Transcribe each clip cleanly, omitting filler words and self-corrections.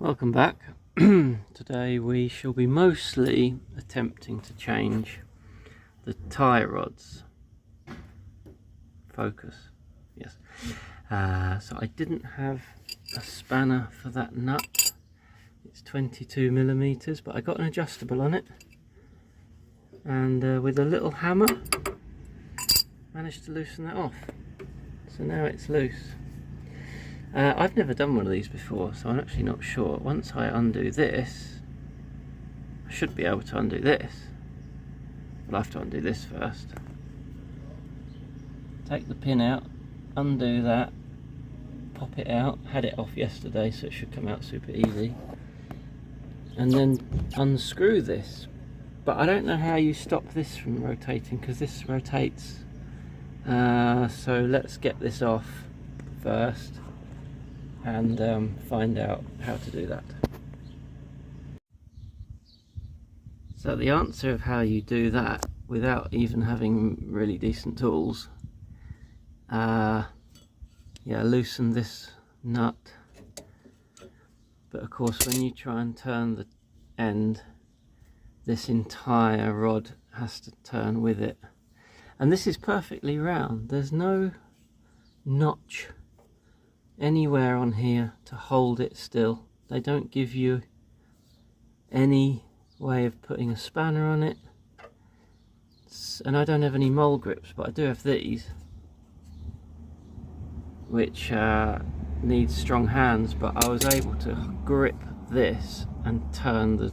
Welcome back. Today we shall be mostly attempting to change the tie rods. Focus, yes. So I didn't have a spanner for that nut. It's 22mm, but I got an adjustable on it, and with a little hammer managed to loosen that off. So now it's loose. I've never done one of these before, so I'm actually not sure. Once I undo this, I should be able to undo this. But I have to undo this first. Take the pin out, undo that, pop it out. Had it off yesterday, so it should come out super easy. And then unscrew this. But I don't know how you stop this from rotating, because this rotates. So let's get this off first and find out how to do that. So the answer of how you do that without even having really decent tools, yeah, loosen this nut, but of course when you try and turn the end, this entire rod has to turn with it, and this is perfectly round. There's no notch anywhere on here to hold it still. They don't give you any way of putting a spanner on it, and I don't have any mole grips, but I do have these, which need strong hands. But I was able to grip this and turn the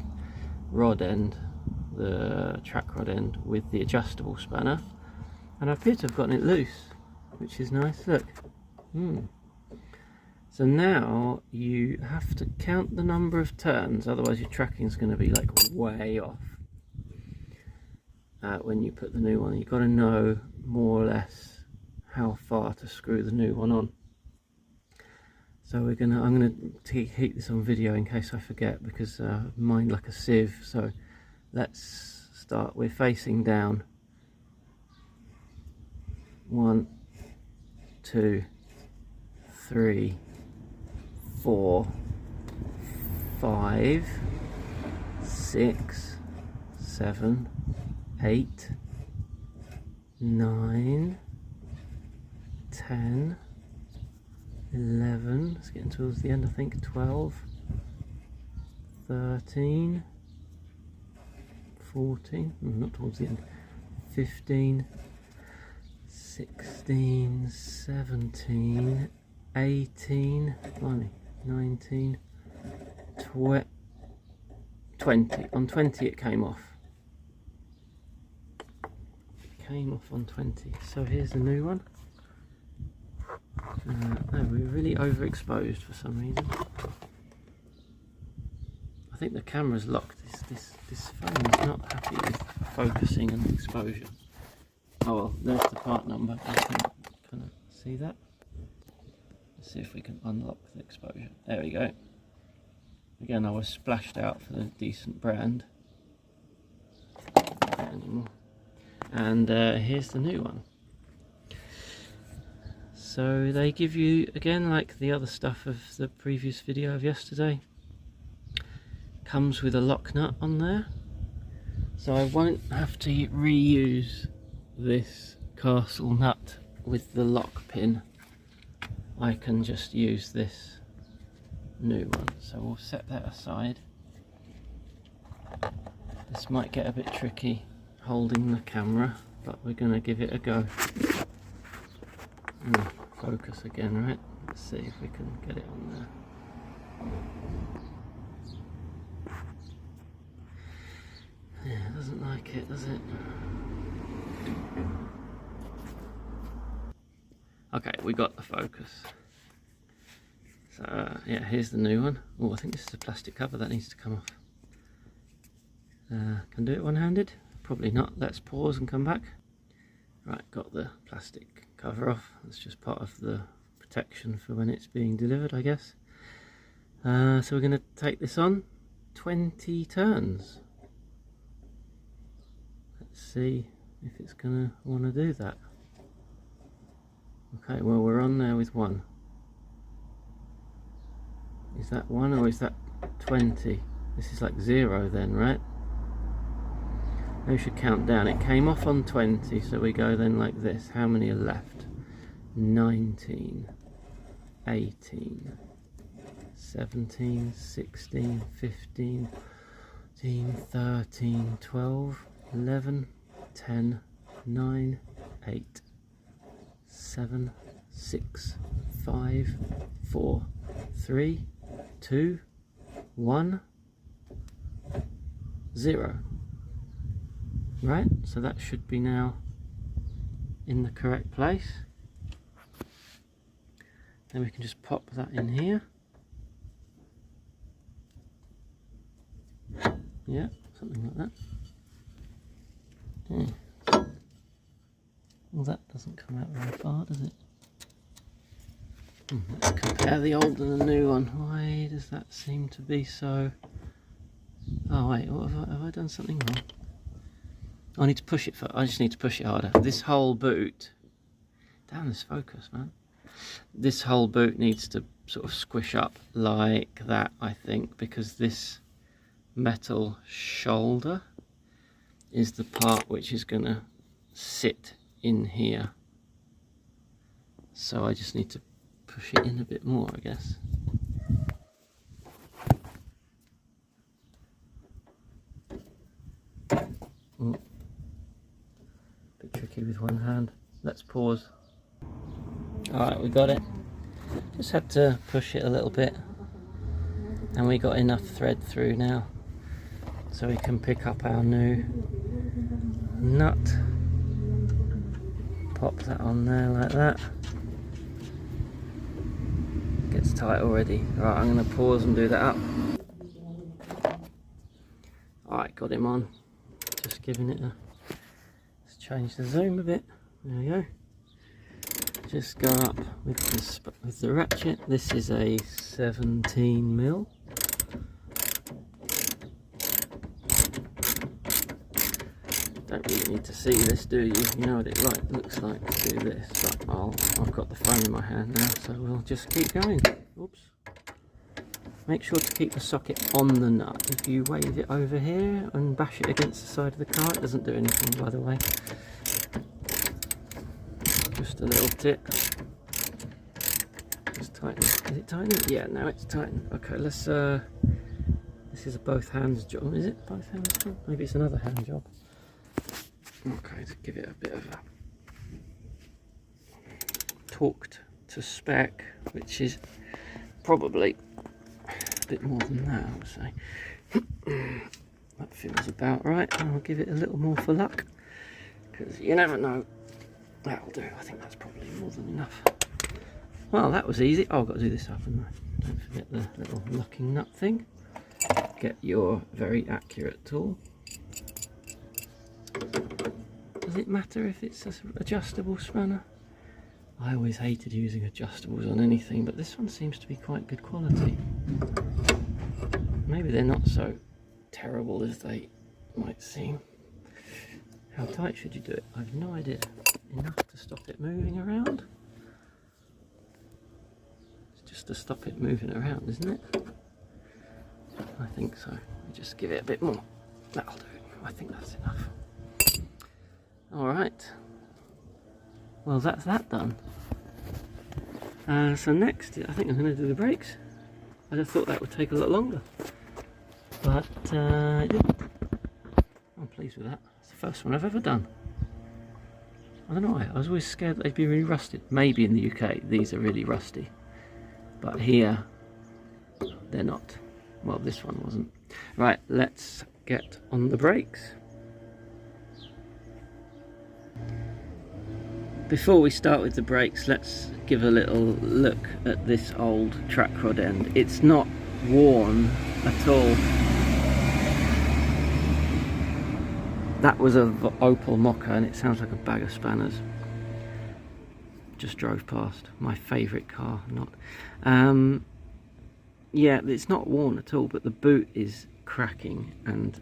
rod end, the track rod end, with the adjustable spanner, and I appear to have gotten it loose, which is nice. Look. So now you have to count the number of turns, otherwise your tracking is going to be like way off when you put the new one. You've got to know more or less how far to screw the new one on. So I'm gonna keep this on video in case I forget, because mine's like a sieve. So let's start. We're facing down. 1, 2, 3, 4, 5, 6, 7, 8, 9, 10, 11, it's getting towards the end, I think, 12, 13, 14, not towards the end, 15, 16, 17, 18, 19, 20. On 20 it came off. Came off on 20. So here's the new one. No, we're really overexposed for some reason. I think the camera's locked. This phone is not happy with focusing and exposure. Oh well, there's the part number. You can kind of see that. Let's see if we can unlock the exposure. There we go. Again, I was splashed out for the decent brand. And here's the new one. So they give you, again, like the other stuff of the previous video of yesterday, comes with a lock nut on there. So I won't have to reuse this castle nut with the lock pin. I can just use this new one. So we'll set that aside. This might get a bit tricky holding the camera, but we're going to give it a go. Focus again, right? Let's see if we can get it on there. Yeah, it doesn't like it, does it? Okay, we got the focus. So yeah, here's the new one. Oh, I think this is a plastic cover that needs to come off. Can do it one-handed? Probably not. Let's pause and come back. Right, got the plastic cover off. That's just part of the protection for when it's being delivered, I guess. So we're going to take this on 20 turns. Let's see if it's going to want to do that. Okay, well, we're on there with one. Is that one, or is that 20. This is like 0 then, right? We should count down. It came off on 20, so we go then like this. How many are left? 19, 18, 17, 16, 15, 13, 12, 11, 10, 9, 8, 7, 6, 5, 4, 3, 2, 1, 0. Right, so that should be now in the correct place. Then we can just pop that in here. Yeah, something like that. Well, that doesn't come out very far, does it? Let's compare the old and the new one. Why does that seem to be so... Oh wait, what have I done something wrong? I need to push it I just need to push it harder. This whole boot... Damn this focus, man. This whole boot needs to sort of squish up like that, I think, because this metal shoulder is the part which is going to sit in here. So I just need to push it in a bit more, I guess. Bit tricky with one hand. Let's pause. Alright, we got it. Just had to push it a little bit, and we got enough thread through now so we can pick up our new nut. Pop that on there like that. Gets tight already. Right, I'm going to pause and do that up. Alright, got him on. Just giving it a... Let's change the zoom a bit. There we go. Just go up with the ratchet. This is a 17mm. Don't really need to see this, do you? You know what it looks like to do this. But I've got the phone in my hand now, so we'll just keep going. Oops. Make sure to keep the socket on the nut. If you wave it over here and bash it against the side of the car, it doesn't do anything, by the way. Just a little tip. Just tighten. Is it tightening? Yeah, now it's tightened. Okay, let's this is a both hands job. Is it both hands job? Maybe it's another hand job. Okay, to give it a bit of a torqued to spec, which is probably a bit more than that, I would say. That feels about right. I'll give it a little more for luck, because you never know. That'll do. I think that's probably more than enough. Well, that was easy. Oh, I've got to do this up, haven't I? Don't forget the little locking nut thing. Get your very accurate tool. Does it matter if it's an adjustable spanner? I always hated using adjustables on anything, but this one seems to be quite good quality. Maybe they're not so terrible as they might seem. How tight should you do it? I have no idea. Enough to stop it moving around? It's just to stop it moving around, isn't it? I think so. Just give it a bit more. That'll do. I think that's enough. Alright. Well, that's that done. So next, I think I'm going to do the brakes. I just thought that would take a lot longer. But it didn't. I'm pleased with that. It's the first one I've ever done. I don't know why. I was always scared that they'd be really rusted. Maybe in the UK these are really rusty. But here, they're not. Well, this one wasn't. Right, let's get on the brakes. Before we start with the brakes, let's give a little look at this old track rod end. It's not worn at all. That was a Opel Mokka and it sounds like a bag of spanners. Just drove past. My favourite car, not. Yeah, it's not worn at all, but the boot is cracking, and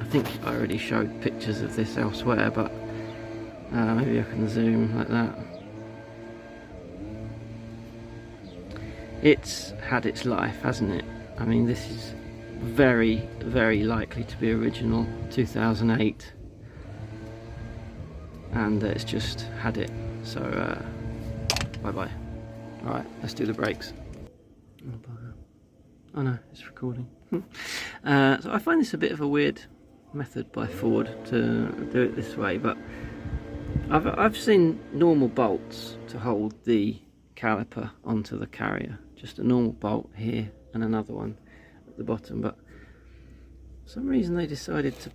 I think I already showed pictures of this elsewhere, but maybe I can zoom like that. It's had its life, hasn't it? I mean, this is very, very likely to be original 2008, and it's just had it, so bye bye. Alright, let's do the brakes. Oh bugger. Oh no, it's recording. So I find this a bit of a weird method by Ford to do it this way, but I've seen normal bolts to hold the caliper onto the carrier, just a normal bolt here and another one at the bottom, but for some reason they decided to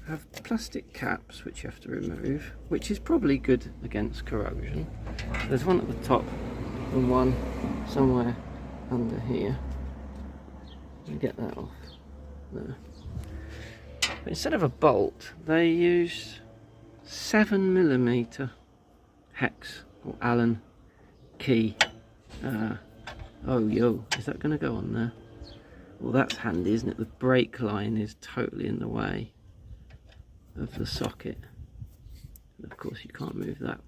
have plastic caps which you have to remove, which is probably good against corrosion. There's one at the top and one somewhere under here. Let me get that off there. But instead of a bolt, they used 7mm hex or Allen key. Oh yo, is that going to go on there? Well, that's handy, isn't it? The brake line is totally in the way of the socket, and of course you can't move that.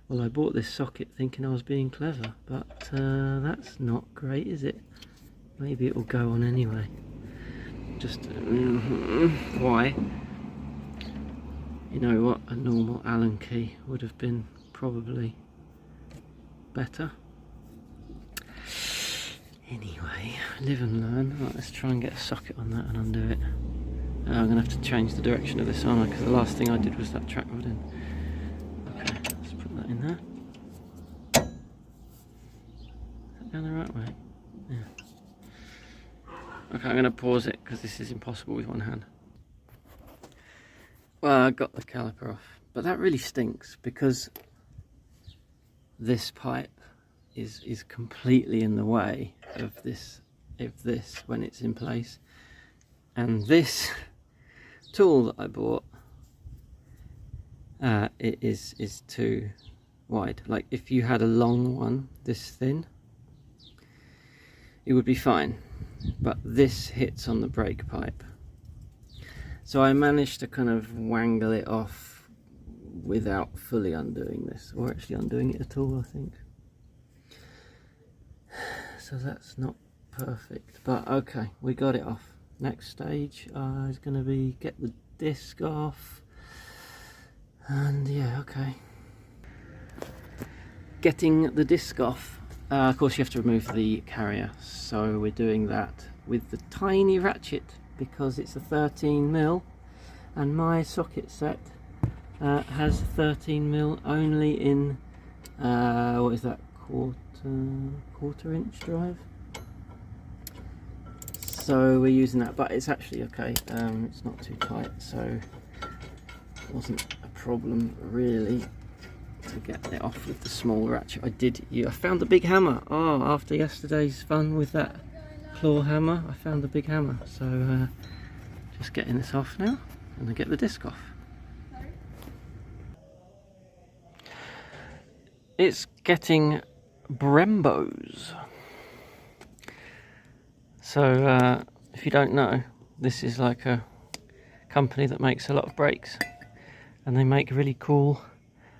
Well, I bought this socket thinking I was being clever, but that's not great, is it? Maybe it will go on anyway. Just why? You know what, a normal Allen key would have been probably better. Anyway, live and learn. Right, let's try and get a socket on that and undo it. I'm going to have to change the direction of this, aren't I? Because the last thing I did was that track rod in. Okay, let's put that in there. Is that going the right way? Yeah. Okay, I'm going to pause it because this is impossible with one hand. Well, I got the caliper off, but that really stinks because this pipe is completely in the way of this when it's in place, and this tool that I bought it is too wide. Like if you had a long one this thin, it would be fine, but this hits on the brake pipe. So I managed to kind of wangle it off without fully undoing this, or actually undoing it at all, I think. So that's not perfect, but okay, we got it off. Next stage is going to be get the disc off, and yeah, okay. Getting the disc off, of course you have to remove the carrier, so we're doing that with the tiny ratchet because it's a 13mm and my socket set has 13mm only in what is that, quarter inch drive, so we're using that, but it's actually okay. It's not too tight, so it wasn't a problem really to get it off with the small ratchet. I found the big hammer. Oh, after yesterday's fun with that claw hammer, I found the big hammer, so just getting this off now and then get the disc off. It's getting Brembos. So if you don't know, this is like a company that makes a lot of brakes, and they make really cool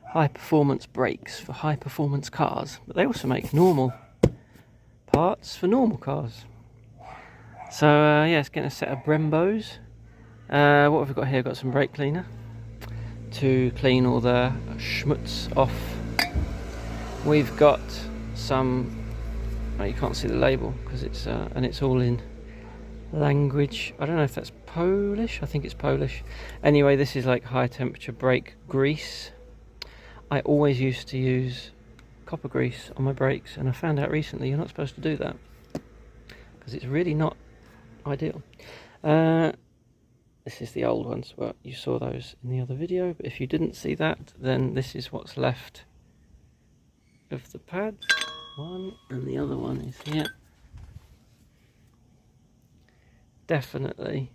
high performance brakes for high performance cars, but they also make normal parts for normal cars. So yeah, it's getting a set of Brembos. What have we got here? We've got some brake cleaner to clean all the schmutz off. We've got some, oh, you can't see the label because it's and it's all in language. I don't know if that's Polish. I think it's Polish. Anyway, this is like high temperature brake grease. I always used to use copper grease on my brakes, and I found out recently you're not supposed to do that because it's really not ideal. This is the old ones, well, you saw those in the other video, but if you didn't see that, then this is what's left of the pad. One, and the other one is here. Definitely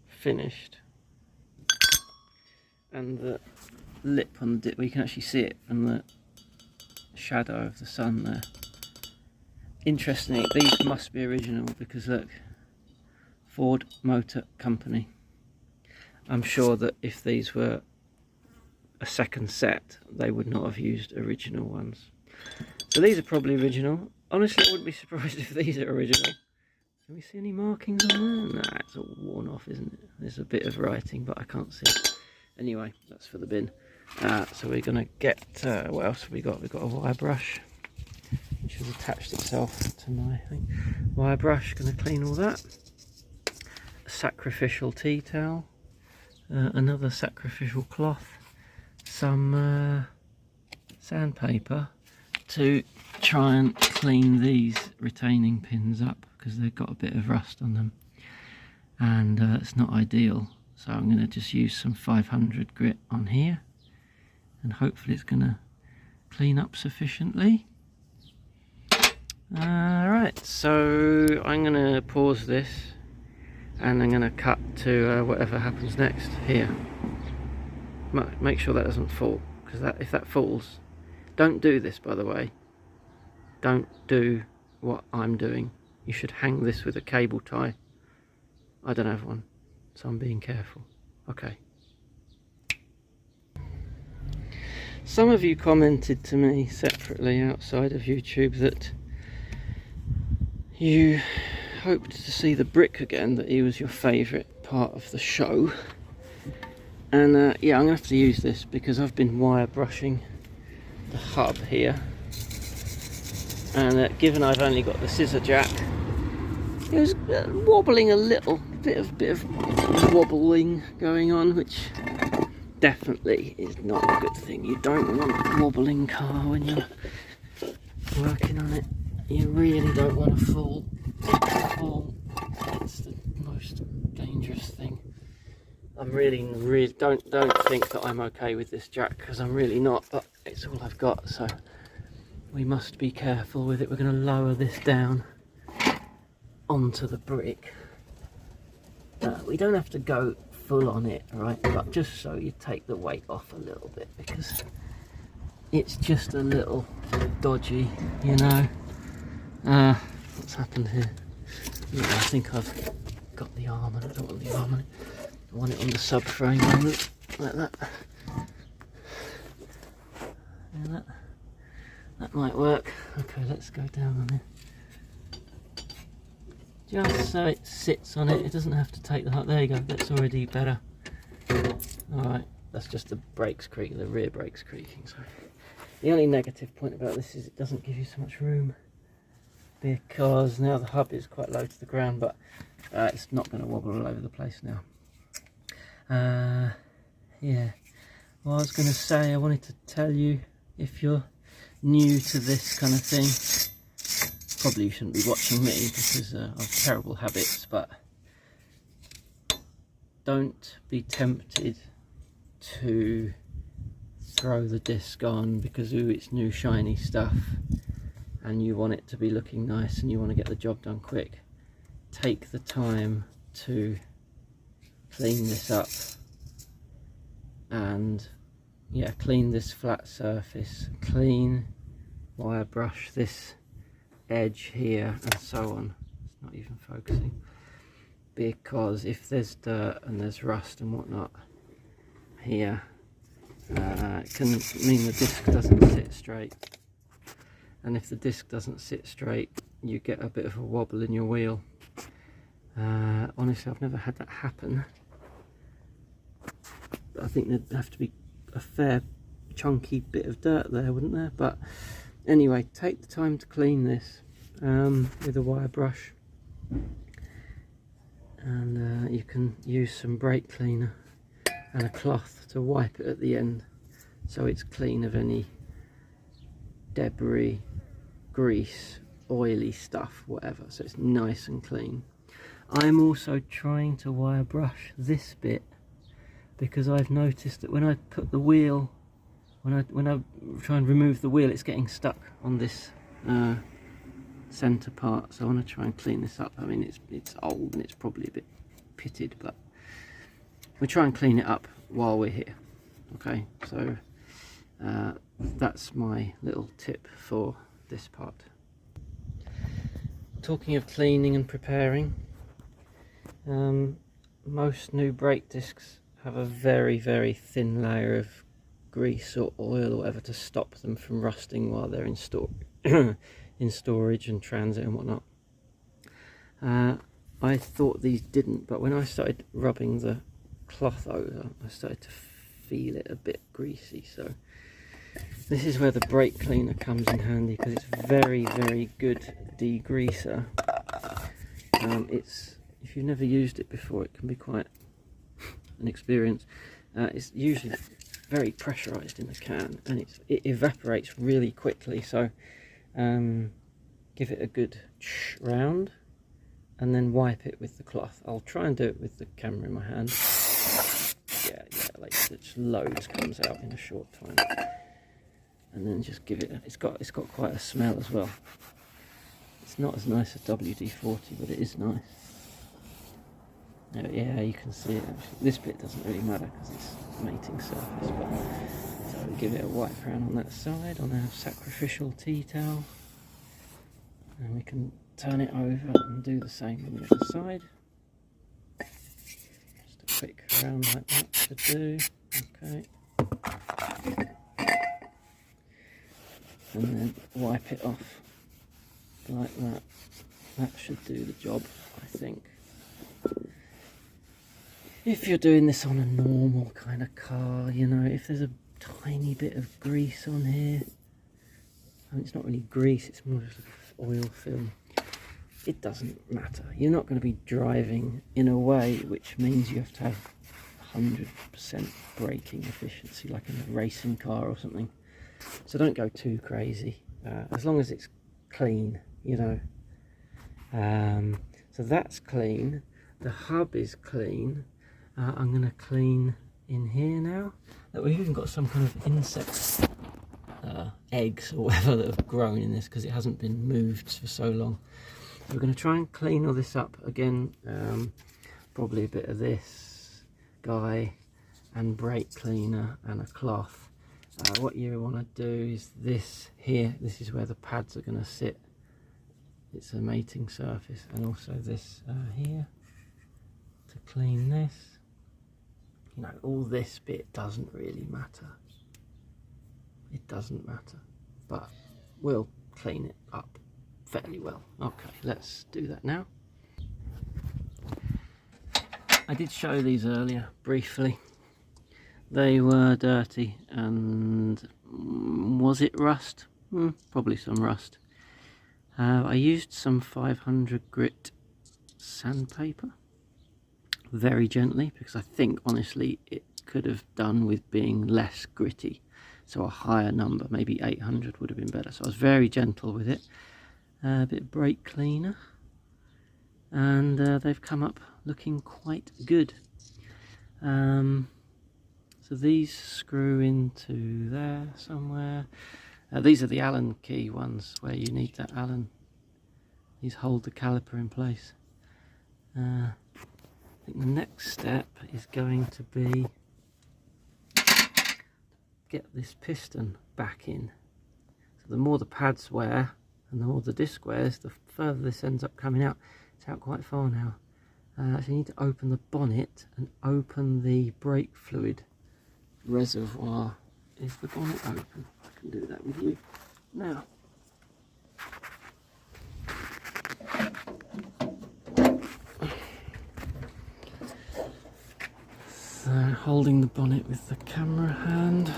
finished. And the lip on the dip, well, you can actually see it from the shadow of the sun there. Interestingly, these must be original because look, Ford Motor Company. I'm sure that if these were a second set, they would not have used original ones. So these are probably original. Honestly, I wouldn't be surprised if these are original. Can we see any markings on there? Nah, it's all worn off, isn't it? There's a bit of writing, but I can't see it. Anyway, that's for the bin. So we're going to get, what else have we got? We've got a wire brush, which has attached itself to my thing. Wire brush, going to clean all that. A sacrificial tea towel. Another sacrificial cloth. Some sandpaper to try and clean these retaining pins up, because they've got a bit of rust on them. And it's not ideal. So I'm going to just use some 500 grit on here, and hopefully it's going to clean up sufficiently. Alright, so I'm going to pause this and I'm going to cut to whatever happens next here. Make sure that doesn't fall, because if that falls, don't do this, by the way. Don't do what I'm doing. You should hang this with a cable tie. I don't have one, so I'm being careful. Okay. Some of you commented to me separately outside of YouTube that you hoped to see the brick again, that he was your favourite part of the show. And yeah, I'm going to have to use this because I've been wire brushing the hub here. And given I've only got the scissor jack, it was wobbling a little, bit of wobbling going on, which definitely is not a good thing. You don't want a wobbling car when you're working on it. You really don't want to fall. It's the most dangerous thing. I'm really don't think that I'm okay with this jack, because I'm really not, but it's all I've got, so we must be careful with it. We're going to lower this down onto the brick. We don't have to go full on it, right, but just so you take the weight off a little bit, because it's just a little dodgy, you know. What's happened here? Yeah, I think I've got the arm, and I don't want the arm on it. I want it on the subframe only, like that. Yeah, that might work. Okay, let's go down on here. Just so it sits on it. It doesn't have to take the hut. There you go. That's already better. Alright, that's just the brakes creaking, the rear brakes creaking. So the only negative point about this is it doesn't give you so much room, because now the hub is quite low to the ground, but it's not going to wobble all over the place now. Yeah, well, I was going to say, I wanted to tell you, if you're new to this kind of thing, probably you shouldn't be watching me because I've terrible habits, but don't be tempted to throw the disc on because, ooh, it's new shiny stuff and you want it to be looking nice and you want to get the job done quick. Take the time to clean this up and, yeah, clean this flat surface, clean wire brush this edge here and so on. It's not even focusing, because if there's dirt and there's rust and whatnot here, it can mean the disc doesn't sit straight, and if the disc doesn't sit straight you get a bit of a wobble in your wheel. Honestly, I've never had that happen. I think there'd have to be a fair chunky bit of dirt there, wouldn't there? But anyway, take the time to clean this with a wire brush, and you can use some brake cleaner and a cloth to wipe it at the end so it's clean of any debris, grease, oily stuff, whatever, so it's nice and clean. I'm also trying to wire brush this bit because I've noticed that when I put the wheel, when I try and remove the wheel, it's getting stuck on this center part, so I want to try and clean this up. I mean, it's old and it's probably a bit pitted, but we'll try and clean it up while we're here. Okay, so that's my little tip for this part. Talking of cleaning and preparing, most new brake discs have a very, very thin layer of grease or oil or whatever to stop them from rusting while they're in in storage and transit and whatnot. I thought these didn't, but when I started rubbing the cloth over, I started to feel it a bit greasy. So this is where the brake cleaner comes in handy, because it's very, very good degreaser. If you've never used it before, it can be quite an experience. It's usually very pressurized in the can, and it evaporates really quickly. So give it a good round and then wipe it with the cloth. I'll try and do it with the camera in my hand. Yeah, like just loads comes out in a short time. And then just give it, it's got quite a smell as well. It's not as nice as WD-40, but it is nice. Yeah, you can see it actually. This bit doesn't really matter because it's mating surface, but so we give it a wipe around on that side on our sacrificial tea towel, and we can turn it over and do the same on the other side. Just a quick round like that should do. Okay. And then wipe it off like that. That should do the job, I think. If you're doing this on a normal kind of car, you know, if there's a tiny bit of grease on here, I mean, it's not really grease, it's more just like oil film, it doesn't matter. You're not going to be driving in a way which means you have to have 100% braking efficiency like in a racing car or something. So don't go too crazy, as long as it's clean, you know. So that's clean, the hub is clean. I'm going to clean in here now. That we've even got some kind of insect eggs or whatever that have grown in this because it hasn't been moved for so long. We're going to try and clean all this up again. Probably a bit of this guy and brake cleaner and a cloth. What you want to do is this here. This is where the pads are going to sit. It's a mating surface, and also this here to clean this. You know, all this bit doesn't really matter. It doesn't matter, but we'll clean it up fairly well. Okay, let's do that now. I did show these earlier briefly. They were dirty, and was it rust? Probably some rust. I used some 500 grit sandpaper very gently, because I think honestly it could have done with being less gritty, so a higher number, maybe 800 would have been better. So I was very gentle with it. A bit of brake cleaner, and they've come up looking quite good. So these screw into there somewhere. These are the Allen key ones where you need that Allen. These hold the caliper in place. I think the next step is going to be get this piston back in. So the more the pads wear and the more the disc wears, the further this ends up coming out. It's out quite far now. So you need to open the bonnet and open the brake fluid reservoir. Is the bonnet open? I can do that with you now. So holding the bonnet with the camera hand,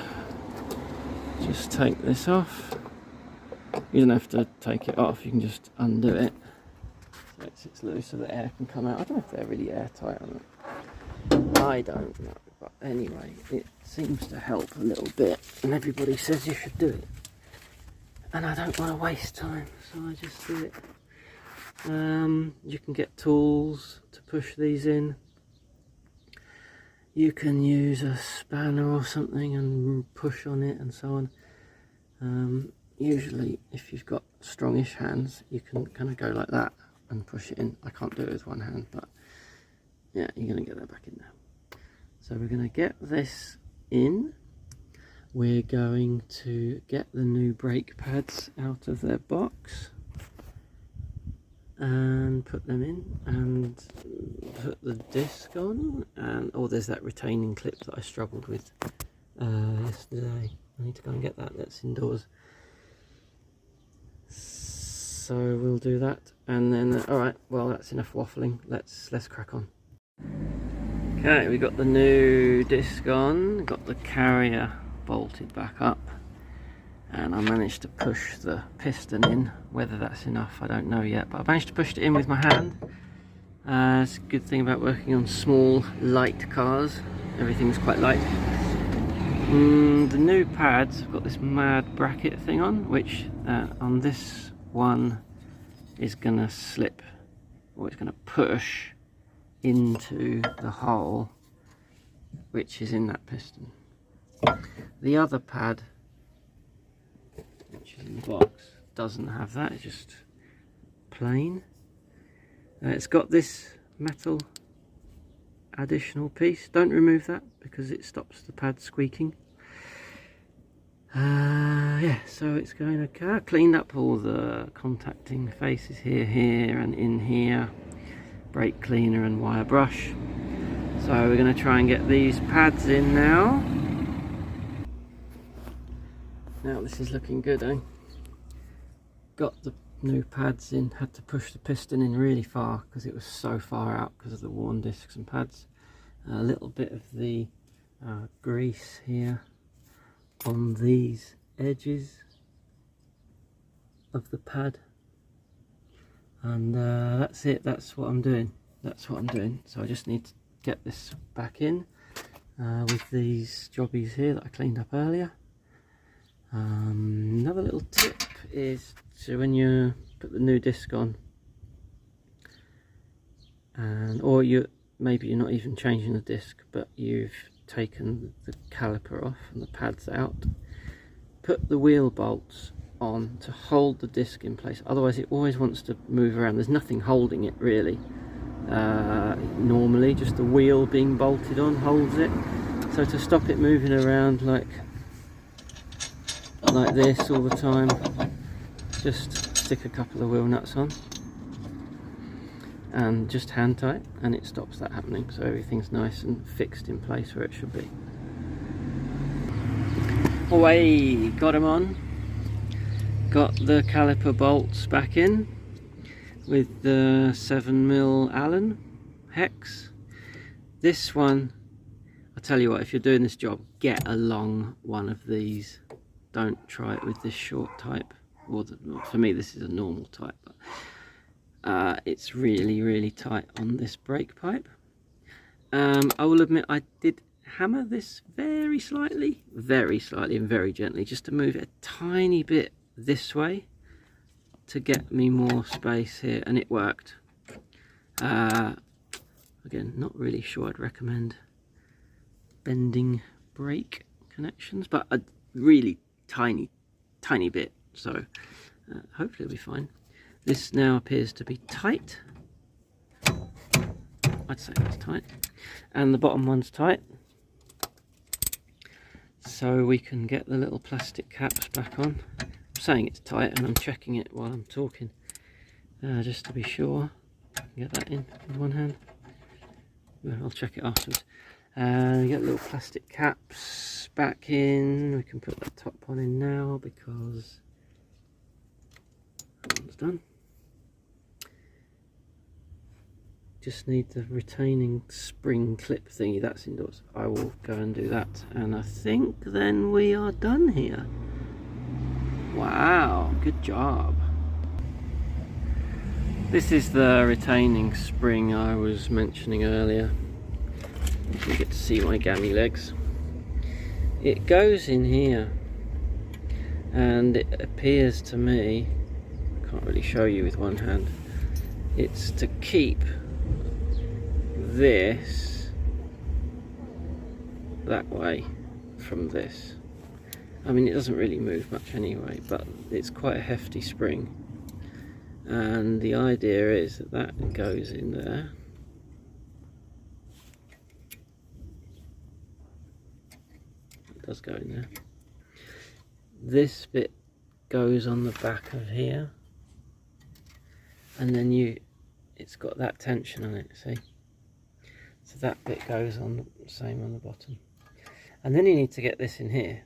just take this off. You don't have to take it off, you can just undo it so it sits loose so the air can come out. I don't know if they're really airtight or not. I don't know, but anyway, it seems to help a little bit, and everybody says you should do it. And I don't want to waste time, so I just do it. You can get tools to push these in. You can use a spanner or something and push on it and so on. Usually if you've got strongish hands, you can kind of go like that and push it in. I can't do it with one hand, but yeah, you're going to get that back in there. So we're going to get this in. We're going to get the new brake pads out of their box and put them in and put the disc on. And oh, there's that retaining clip that I struggled with yesterday. I need to go and get that. That's indoors. So we'll do that, and then all right, well, that's enough waffling. Let's crack on. Okay, we got the new disc on, got the carrier bolted back up, and I managed to push the piston in. Whether that's enough, I don't know yet, but I managed to push it in with my hand. It's a good thing about working on small, light cars. Everything's quite light. The new pads have got this mad bracket thing on, which on this one is going to slip, or it's going to push into the hole which is in that piston. The other pad, which is in the box, doesn't have that, it's just plain. It's got this metal additional piece. Don't remove that because it stops the pad squeaking. Yeah, so it's going okay. I cleaned up all the contacting faces here, and in here. Brake cleaner and wire brush. So we're going to try and get these pads in now. Now this is looking good, eh? Got the new pads in, had to push the piston in really far because it was so far out because of the worn discs and pads. A little bit of the grease here on these edges of the pad, and that's it. That's what I'm doing. So I just need to get this back in with these jobbies here that I cleaned up earlier. Another little tip is to, when you put the new disc on, or maybe you're not even changing the disc, but you've taken the caliper off and the pads out, put the wheel bolts on to hold the disc in place. Otherwise it always wants to move around. There's nothing holding it really. Normally just the wheel being bolted on holds it. So to stop it moving around like this all the time, just stick a couple of wheel nuts on and just hand tight, and it stops that happening. So everything's nice and fixed in place where it should be. Away, got them on. Got the caliper bolts back in with the 7mm Allen hex. This one, I tell you what, if you're doing this job, get a long one of these. Don't try it with this short type. Well, for me this is a normal type, but it's really tight on this brake pipe. I will admit I did hammer this very slightly and very gently, just to move it a tiny bit this way to get me more space here, and it worked. Again, not really sure I'd recommend bending brake connections, but a really tiny bit, so hopefully it'll be fine. This now appears to be tight. I'd say that's tight, and the bottom one's tight, so we can get the little plastic caps back on. I'm saying it's tight and I'm checking it while I'm talking, just to be sure. Get that in with one hand. Well, I'll check it afterwards. Get little plastic caps back in. We can put that top one in now because that one's done. Just need the retaining spring clip thingy, that's indoors. I will go and do that, and I think then we are done here. Wow, good job. This is the retaining spring I was mentioning earlier. You get to see my gammy legs. It goes in here, and it appears to me, I can't really show you with one hand, it's to keep this that way from this. I mean, it doesn't really move much anyway, but it's quite a hefty spring, and the idea is that that goes in there. It does go in there. This bit goes on the back of here, and then it's got that tension on it, see? So that bit goes on the same on the bottom, and then you need to get this in here.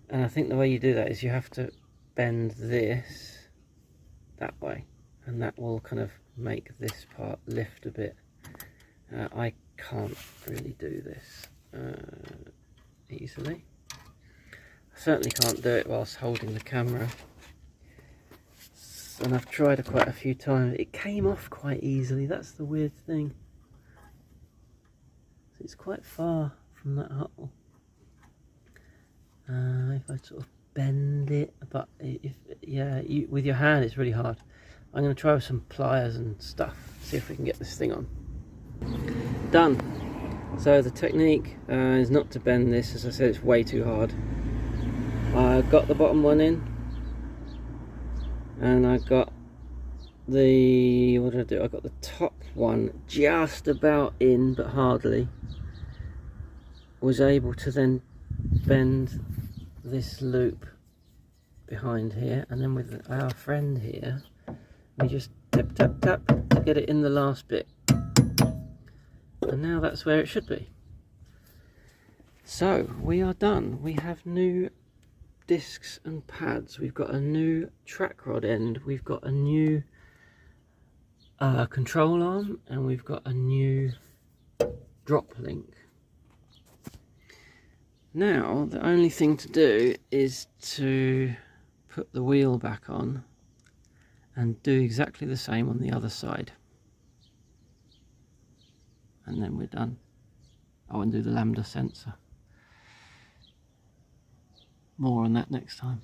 And I think the way you do that is you have to bend this that way, and that will kind of make this part lift a bit. I can't really do this easily. I certainly can't do it whilst holding the camera, and I've tried it quite a few times. It came off quite easily, that's the weird thing. It's quite far from that hole. If I sort of bend it, but if with your hand it's really hard. I'm going to try with some pliers and stuff, see if we can get this thing on. Done. So the technique is not to bend this, as I said, it's way too hard. I got the bottom one in, and I got the, what did I do? I got the top one just about in, but hardly. Was able to then bend this loop behind here, and then with our friend here, we just tap tap tap to get it in the last bit, and now that's where it should be. So we are done. We have new discs and pads, we've got a new track rod end, we've got a new control arm, and we've got a new drop link. Now the only thing to do is to put the wheel back on and do exactly the same on the other side, and then we're done. Oh, and do the lambda sensor. More on that next time.